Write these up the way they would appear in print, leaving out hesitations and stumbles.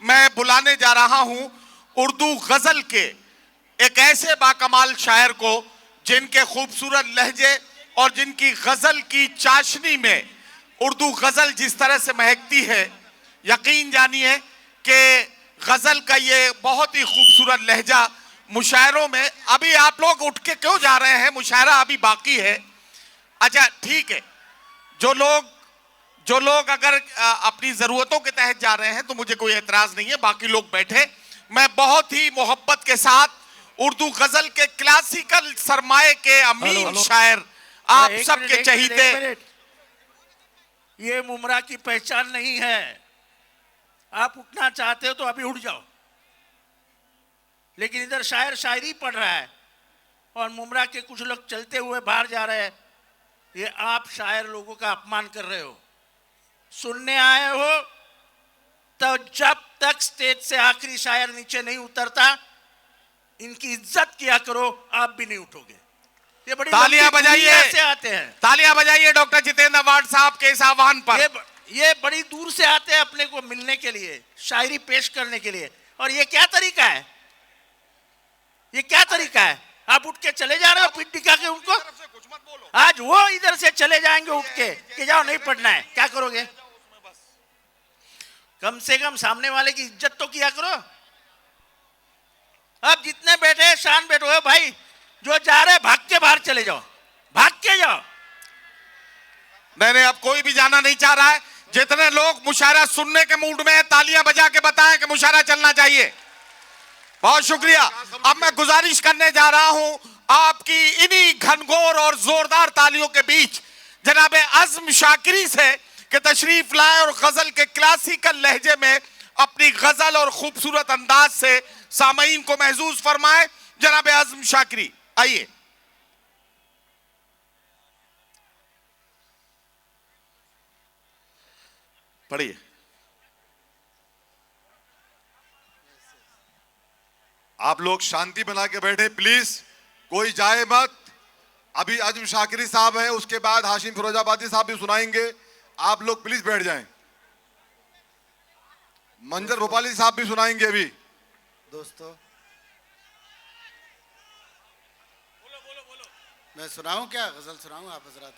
मैं बुलाने जा रहा हूं उर्दू गजल के एक ऐसे बाकमाल शायर को जिनके खूबसूरत लहजे और जिनकी गजल की चाशनी में उर्दू गजल जिस तरह से महकती है, यकीन जानिए कि गजल का ये बहुत ही खूबसूरत लहजा मुशायरों में। अभी आप लोग उठ के क्यों जा रहे हैं? मुशायरा अभी बाकी है। अच्छा ठीक है, जो लोग अगर अपनी जरूरतों के तहत जा रहे हैं तो मुझे कोई एतराज नहीं है, बाकी लोग बैठे। मैं बहुत ही मोहब्बत के साथ उर्दू गजल के क्लासिकल सरमाए के अमीन शायर, आप सबके चहीते। ये मुमरा की पहचान नहीं है। आप उठना चाहते हो तो अभी उठ जाओ, लेकिन इधर शायर शायरी पढ़ रहा है और मुमरा के कुछ लोग चलते हुए बाहर जा रहे हैं। ये आप शायर लोगों का अपमान कर रहे हो। सुनने आए हो तो जब तक स्टेज से आखिरी शायर नीचे नहीं उतरता इनकी इज्जत किया करो। आप भी नहीं उठोगे। ये बड़ी तालियां बजाइए, से आते हैं। तालियां बजाइए डॉक्टर जितेंद्र अवार्ड साहब के इस आह्वान पर। ये बड़ी दूर से आते हैं अपने को मिलने के लिए, शायरी पेश करने के लिए। और ये क्या तरीका है? ये क्या तरीका है? आप उठ के चले जा रहे हो पीठ दिखा के उनको। आज वो इधर से चले जाएंगे उठ के कि जाओ नहीं पढ़ना है। क्या करोगे? कम से कम सामने वाले की इज्जत तो किया करो। अब जितने बैठे हैं शान बैठो है भाई। जो जा रहे भाग के बाहर चले जाओ, भाग के जाओ। नहीं, अब कोई भी जाना नहीं चाह रहा है। जितने लोग मुशायरा सुनने के मूड में है तालियां बजा के बताएं कि मुशायरा चलना चाहिए। बहुत शुक्रिया। अब मैं गुजारिश करने जा रहा हूं आपकी इन्हीं घनघोर और जोरदार तालियों के बीच जनाब अज़्म शाकिरी से कि तशरीफ लाए और गजल के क्लासिकल लहजे में अपनी गजल और खूबसूरत अंदाज से सामईन को महसूस फरमाए। जनाब अज़्म शाकिरी आइए। पढ़िए। आप लोग शांति बना के बैठे प्लीज, कोई जाए मत। अभी अज़्म शाकिरी साहब है, उसके बाद हाशिम फिरोजाबादी साहब भी सुनाएंगे। आप लोग प्लीज बैठ जाएं। मंजर भोपाली साहब भी सुनाएंगे अभी। दोस्तों मैं सुनाऊं क्या? गजल सुनाऊं? आप हजरात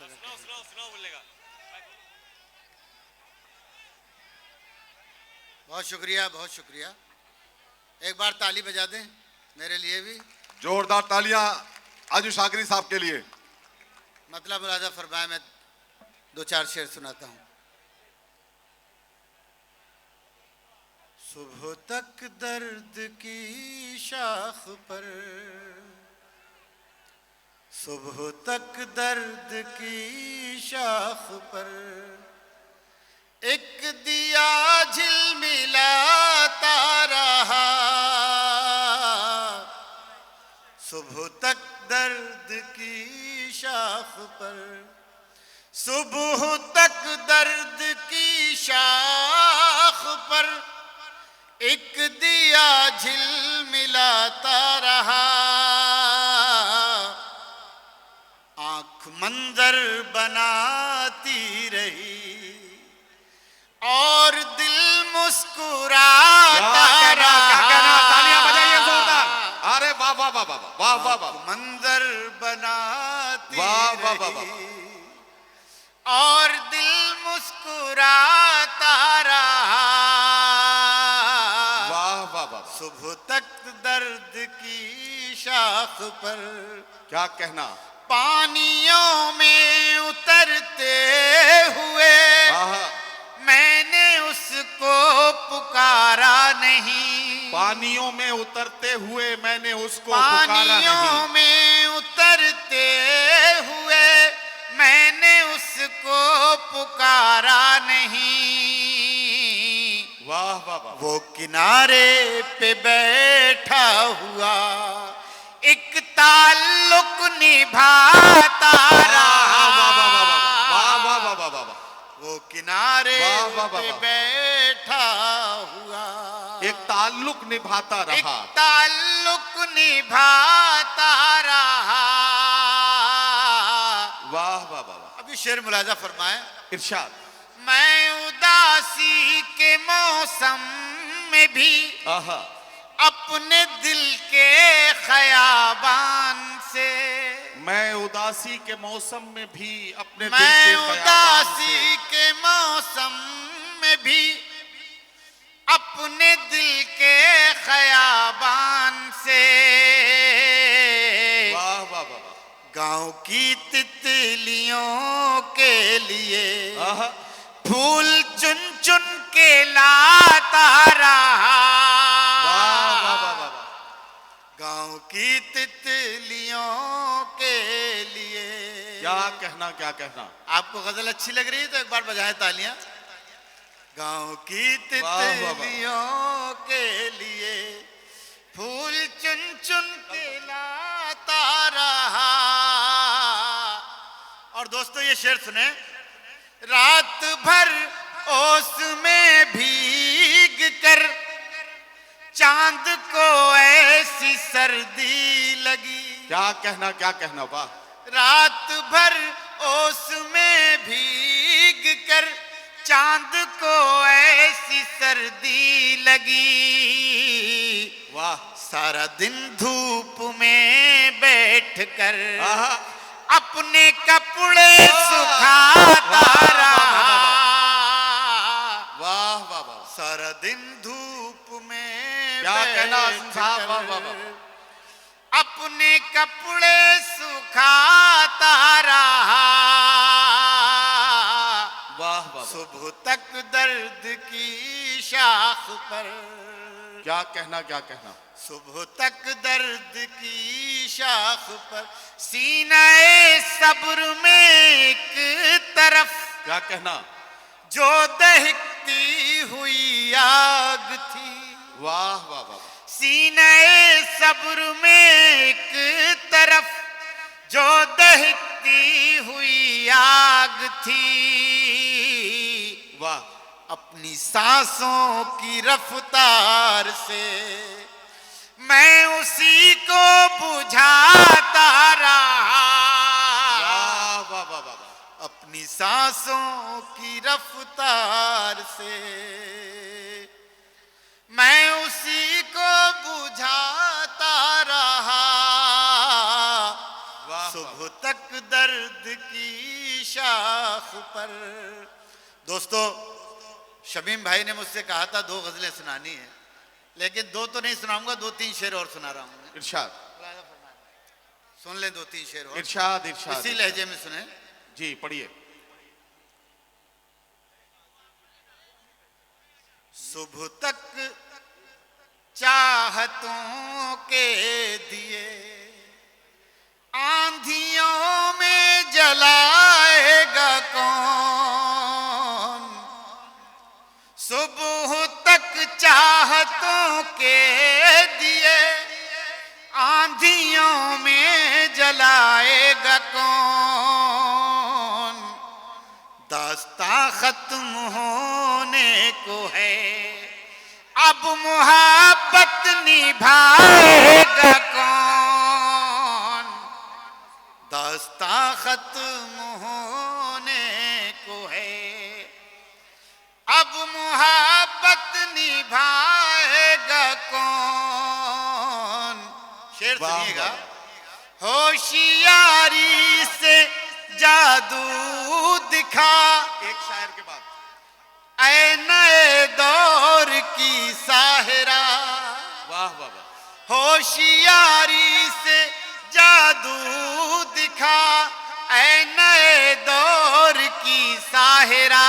बोलेगा। बहुत शुक्रिया, बहुत शुक्रिया। एक बार ताली बजा दें मेरे लिए भी। जोरदार तालियां अज़्म शाकिरी साहब के लिए। मतलब मुलाजा फरमाए, मैं दो चार शेर सुनाता हूं। सुबह तक दर्द की शाख पर, सुबह तक दर्द की शाख पर एक दिया झिलमिलाता रहा। सुबह तक दर्द की शाख पर, सुबह तक दर्द की शाख पर एक दिया झिलमिलाता रहा। आंख मंजर बनाती रही और दिल मुस्कुराता रहा। तालियां बजाइए जोरदार। अरे वाह वाह वाह वाह वाह वाह वाह। मंजर बनाती वाह वाह वाह रही और दिल मुस्कुराता रहा। वाह वाह वाह। सुबह तक दर्द की शाख पर, क्या कहना। पानियों में उतरते हुए मैंने उसको पुकारा नहीं। पानियों में उतरते हुए मैंने उसको पुकारा नहीं। पानियों में उतरते हुए मैंने उसको पुकारा नहीं। वाह वाह वाह। वो किनारे पे बैठा हुआ एक ताल्लुक निभाता रहा। वाह वाह वाह वाह वाह। वो किनारे वाह, वाह, पे वाह। बैठा हुआ एक ताल्लुक निभाता एक रहा। ताल्लुक निभाता रहा। वाह वाह वाह। अभी शेर मुलाजा फरमाए। इरशाद। मैं उदासी के मौसम में में भी आहा, अपने दिल के खयाबान से, मैं उदासी के मौसम में भी अपने दिल मैं के खयाबान उदासी से, के मौसम में भी अपने दिल के खयाबान से, वाह वाह वाह, गांव की तितलियों के लिए आहा, फूल चुन चुन के लाता रहा। वाह वाह वाह वाह, गांव की तितलियों के लिए। क्या कहना क्या कहना। आपको गजल अच्छी लग रही है तो एक बार बजाएं तालियां। गांव की वाह, वाह, वाह। तितलियों के लिए फूल चुन चुन के लाता रहा। और दोस्तों ये शेर सुने, रात भर ओस में भीग कर चांद को ऐसी सर्दी लगी। क्या कहना, वाह, रात भर ओस में भीग कर चांद को ऐसी सर्दी लगी। वाह, सारा दिन धूप में बैठकर आहा, अपने कपड़े सुखाता रहा। वाह वाह वाह, सारा दिन धूप में क्या कहना साहब, वाह वाह बैठकर वाह, अपने कपड़े सुखाता रहा। वाह वाह, सुबह तक दर्द की शाख पर, क्या कहना, सुबह तक दर्द की शाख पर सीनाए सब्र में एक तरफ क्या कहना, जो दहकती हुई आग थी। वाह वाह वाह, सीनाए सब्र में एक तरफ जो दहकती हुई आग थी। वाह, अपनी सांसों की रफ्तार से मैं उसी को बुझाता रहा। वाह वाह वाह वाह, अपनी सांसों की रफ्तार से मैं उसी को बुझाता रहा। वाह, सुबह तक दर्द की शाख पर। दोस्तों, शमीम भाई ने मुझसे कहा था 2 गजलें सुनानी है, लेकिन 2 तो नहीं सुनाऊंगा, 2-3 शेर और सुना रहा हूं। इरशाद, सुन ले 2-3 शेर और, इरशाद, इसी लहजे में सुने। जी पढ़िए। सुबह तक चाहतों के दिए आंधियों में जलाएगा कौन। सुबह तक चाहतों के दिए आंधियों में जलाएगा कौन। दास्तां खत्म होने को है, अब मुहब्बत निभाएगा कौन। दास्तां खत्म होने को है, अब मुहब्बत निभाएगा कौन। शेर वाह, सुनिएगा। वाह। होशियारी से जादू दिखा एक शायर के बाद, ऐ नए दौर की साहिरा। वाह वाह वाह, होशियारी से जादू दिखा ऐ नए दौर की साहिरा।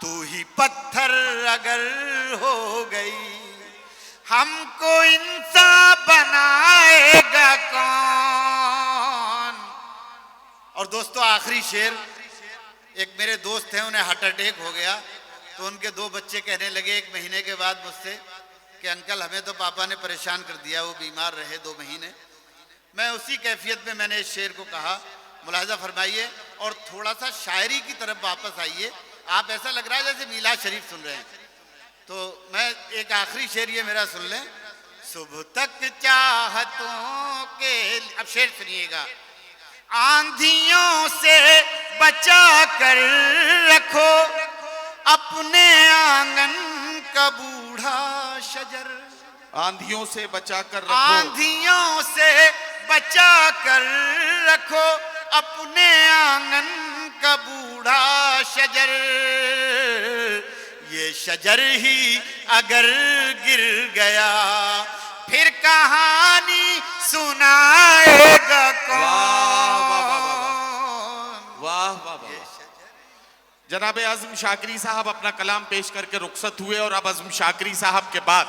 तू ही पत्थर अगर हो गई हमको इंसान बनाएगा कौन। और दोस्तों आखिरी शेर, एक मेरे दोस्त हैं, उन्हें हार्ट अटैक हो गया तो उनके 2 बच्चे कहने लगे 1 महीने के बाद मुझसे कि अंकल हमें तो पापा ने परेशान कर दिया, वो बीमार रहे 2 महीने। मैं उसी कैफियत में मैंने इस शेर को कहा, मुलाहिजा फरमाइए और थोड़ा सा शायरी की तरफ वापस आइए। आप ऐसा लग रहा है जैसे मीलाद शरीफ सुन रहे हैं। तो मैं एक आखिरी शेर ये मेरा सुन लें। सुबह तक चाहतों के, अब शेर सुनिएगा। आंधियों से बचा कर रखो अपने आंगन का बूढ़ा शजर। आंधियों से बचा कर रखो, आंधियों से बचा कर रखो अपने आंगन का बूढ़ा शजर। ये शजर ही अगर गिर गया फिर कहानी सुनाएगा कौन। वाह वाह वाह। जनाब आजम शाकिरी साहब अपना कलाम पेश करके रुखसत हुए और अब आजम शाकिरी साहब के बाद